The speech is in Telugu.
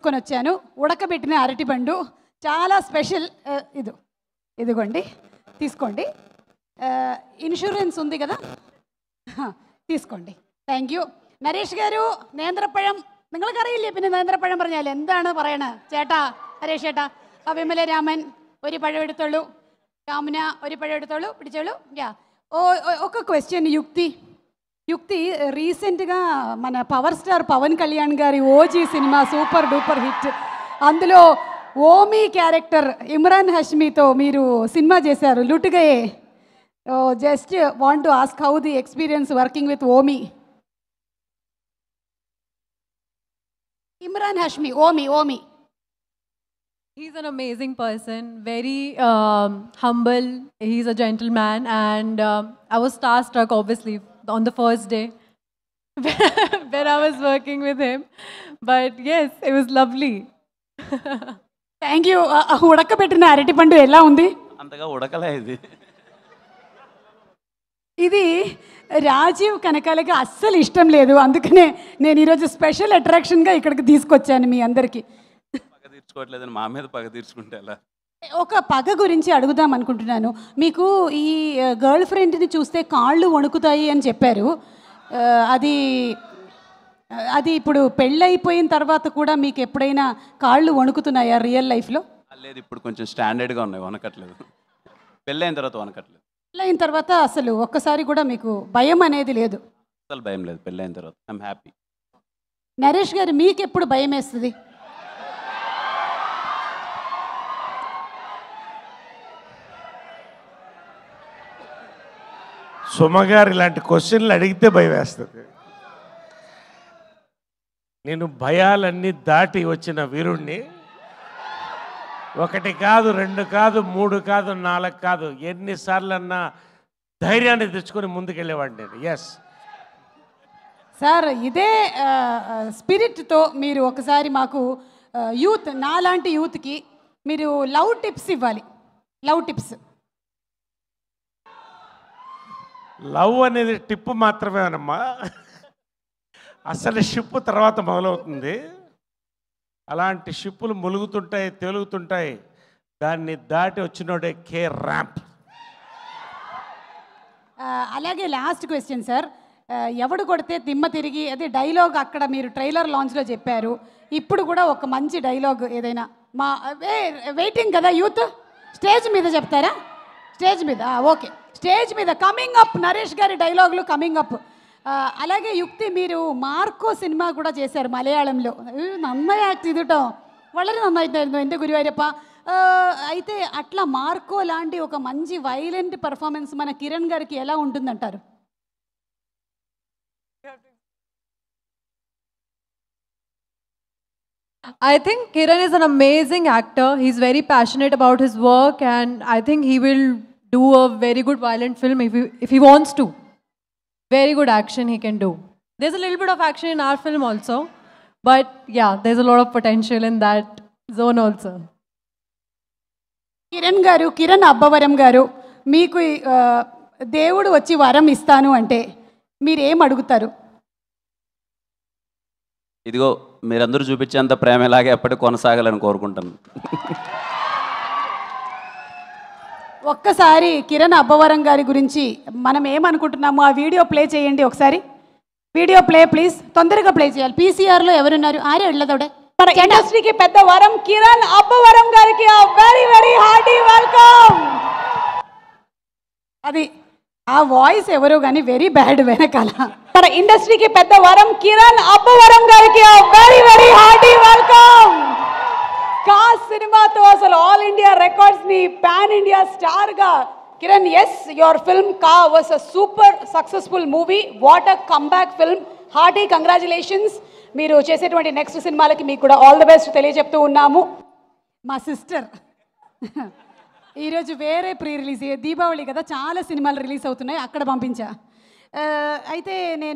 తీసుకొని వచ్చాను. ఉడకబెట్టిన అరటిపండు చాలా స్పెషల్. ఇదిగోండి తీసుకోండి. ഇൻഷുറൻസ് ఉంది కదా, తీసుకోండి. Thank you. നരേഷ് గారు നേന്ത്രപ്പഴം നിങ്ങൾക്കറിയില്ലേ? പിന്നെ നേന്ത്രപ്പഴം പറഞ്ഞാൽ എന്താണ് പറയണത് ചേട്ടാ? നരേഷ് ചേട്ടാ. വിമല രാമൻ ഒരു പഴം എടുത്തോളൂ. കാമുന ഒരു പഴം എടുത്തോളൂ, പിടിച്ചോളൂ. ఒక క్వశ్చన్. యుక్తి రీసెంట్గా మన పవర్ స్టార్ పవన్ కళ్యాణ్ గారి OG cinema super duper hit. అందులో ఓమీ క్యారెక్టర్ ఇమ్రాన్ హష్మీతో మీరు సినిమా చేశారు లుటుగయే. Just want to ask how the experience working with Omi. Imran Hashmi, Omi. He's an amazing person, very humble. He's a gentleman, and I was starstruck, obviously, on the first day when I was working with him. But yes, it was lovely. Thank you. ఉడకబెట్టిన అరటిపండు ఎలా ఉంది? అంతగా ఉడకలేదు. ఇది రాజీవ్ కనకాలకి అస్సలు ఇష్టం లేదు. అందుకనే నేను ఈరోజు స్పెషల్ అట్రాక్షన్గా ఇక్కడికి తీసుకొచ్చాను మీ అందరికీ. పగ తీర్చుకోవట్లేదని మా మీద పగ తీర్చుకుంటే ఎలా? ఒక పగ గురించి అడుగుదాం అనుకుంటున్నాను. మీకు ఈ గర్ల్ ఫ్రెండ్ని చూస్తే కాళ్ళు వణుకుతాయి అని చెప్పారు. అది ఇప్పుడు పెళ్ళైపోయిన తర్వాత కూడా మీకు ఎప్పుడైనా కాళ్ళు వణుకుతున్నాయా రియల్ లైఫ్లో? లేదు, ఇప్పుడు కొంచెం స్టాండర్డ్గా ఉన్నాయి, వనకట్లేదు. పెళ్ళైన తర్వాత వనకట్లేదు. పెళ్ళైన తర్వాత అసలు ఒక్కసారి కూడా మీకు భయం అనేది లేదు? అసలు భయం లేదు. పెళ్ళైన తర్వాత ఐఎమ్ హ్యాపీ. నరేష్ గారు మీకు ఎప్పుడు భయం వేస్తుంది? సుమగారు ఇలాంటి క్వశ్చన్లు అడిగితే భయం వేస్తుంది. నేను భయాలన్నీ దాటి వచ్చిన వీరుణ్ణి. 1 కాదు, 2 కాదు, 3 కాదు, 4 కాదు, ఎన్నిసార్లన్నా ధైర్యాన్ని తెచ్చుకొని ముందుకెళ్ళేవాడిని నేను. ఎస్ సార్, ఇదే స్పిరిట్తో మీరు ఒకసారి మాకు యూత్, నాలాంటి యూత్కి మీరు లవ్ టిప్స్ ఇవ్వాలి. Love tips. లవ్ అనేది టిప్ మాత్రమేనమ్మా. అసలు షిప్ తర్వాత మొదలవుతుంది. అలాంటి షిప్పులు ములుగుతుంటాయి, తేలుగుతుంటాయి. దాన్ని దాటి వచ్చినోడే కే ర్యాంప్. అలాగే లాస్ట్ క్వశ్చన్ సార్. ఎవడు కొడితే దిమ్మ తిరిగి, అదే డైలాగ్ అక్కడ మీరు ట్రైలర్ లాంచ్లో చెప్పారు. ఇప్పుడు కూడా ఒక మంచి డైలాగ్ ఏదైనా మా వెయిటింగ్ కదా యూత్, స్టేజ్ మీద చెప్తారా? స్టేజ్ మీద ఓకే. స్టేజ్ మీద కమింగ్ అప్ నరేష్ గారి డైలాగులు కమింగ్ అప్. అలాగే యుక్తి, మీరు మార్కో సినిమా కూడా చేశారు మలయాళంలో. నന്നാయి యాక్ట్ ചെയ്തിട്ടോ, വളരെ നന്നായിട്ടായിരുന്നു എൻ്റെ ഗുരുവായൂരപ്പ. అయితే అట్లా మార్కో లాంటి ఒక మంచి వైలెంట్ పర్ఫార్మెన్స్ మన కిరణ్ గారికి ఎలా ఉంటుందంటారు? I think Kiran is an amazing actor. He's very passionate about his work, and I think he will do a very good violent film if he wants to. Very good action he can do. There's a little bit of action in our film also, but yeah, there's a lot of potential in that zone also. Kiran Abbavaram గారు, మీకు దేవుడు వచ్చి వరం ఇస్తాను అంటే మీరు ఏం అడుగుతారు? ఇదిగో మీరందరూ చూపించేంత ప్రేమ ఇలాగే ఎప్పటికీ కొనసాగాలని కోరుకుంటాను. ఒక్కసారి కిరణ్ అబ్బవరం గారి గురించి మనం ఏమనుకుంటున్నాము ఆ వీడియో ప్లే చేయండి ఒకసారి. వీడియో ప్లే ప్లీజ్, తొందరగా ప్లే చేయాలి. పీసీఆర్లో ఎవరున్నారు? ఆరే వెళ్ళదోడే. మన ఇండస్ట్రీకి పెద్ద వరం కిరణ్ అబ్బవరం గారికి వెరీ వెరీ హార్టీ వెల్కమ్. అది ఆ వాయిస్ ఎవరో కానీ వెరీ బ్యాడ్ వెనకాల. మన ఇండస్ట్రీకి పెద్ద వరం కిరణ్ అబ్బవరం గారికి వెరీ వెరీ హార్టీ వెల్కమ్. కాస్ సినిమాతో అసలు ఆల్ ఇండియా రికార్డ్స్ని పాన్ ఇండియా స్టార్గా Kiran. Yes, your film Ka was a super successful movie. What a comeback film. Hearty congratulations. మీరు చేసేటువంటి నెక్స్ట్ సినిమాలకి మీకు కూడా ఆల్ ద బెస్ట్ తెలియజెప్తూ ఉన్నాము. మా సిస్టర్ ఈరోజు వేరే ప్రీ రిలీజ్, దీపావళి కదా, చాలా సినిమాలు రిలీజ్ అవుతున్నాయి, అక్కడ పంపించా. అయితే నేను